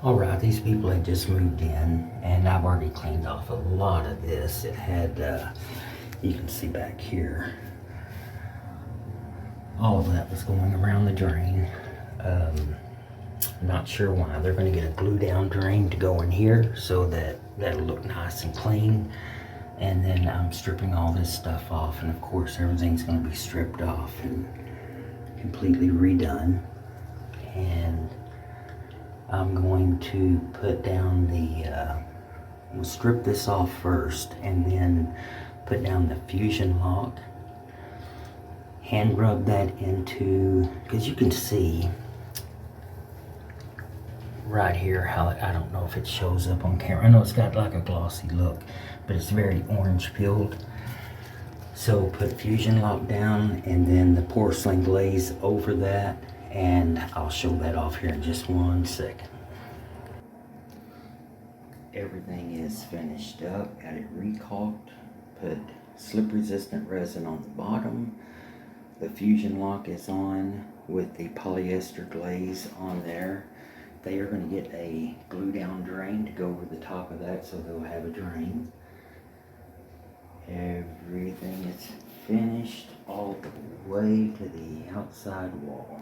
Alright, these people had just moved in, and I've already cleaned off a lot of this. It had, you can see back here, all of that was going around the drain. Not sure why. They're going to get a glue down drain to go in here so that that'll look nice and clean. And then I'm stripping all this stuff off, and of course everything's going to be stripped off and completely redone. And I'm going to put down we'll strip this off first and then put down the fusion lock. Hand rub that into, because you can see right here how I don't know if it shows up on camera. I know it's got like a glossy look, but it's very orange peeled. So put fusion lock down and then the porcelain glaze over that, and I'll show that off here in just 1 second. Everything is finished up, got it re-caulked, put slip resistant resin on the bottom. The fusion lock is on with the polyester glaze on there. They are going to get a glue down drain to go over the top of that, so they'll have a drain. Everything is finished all the way to the outside wall.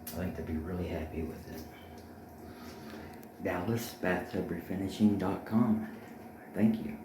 I think they'll be really happy with it. Dallas Bathtub Refinishing.com. Thank you.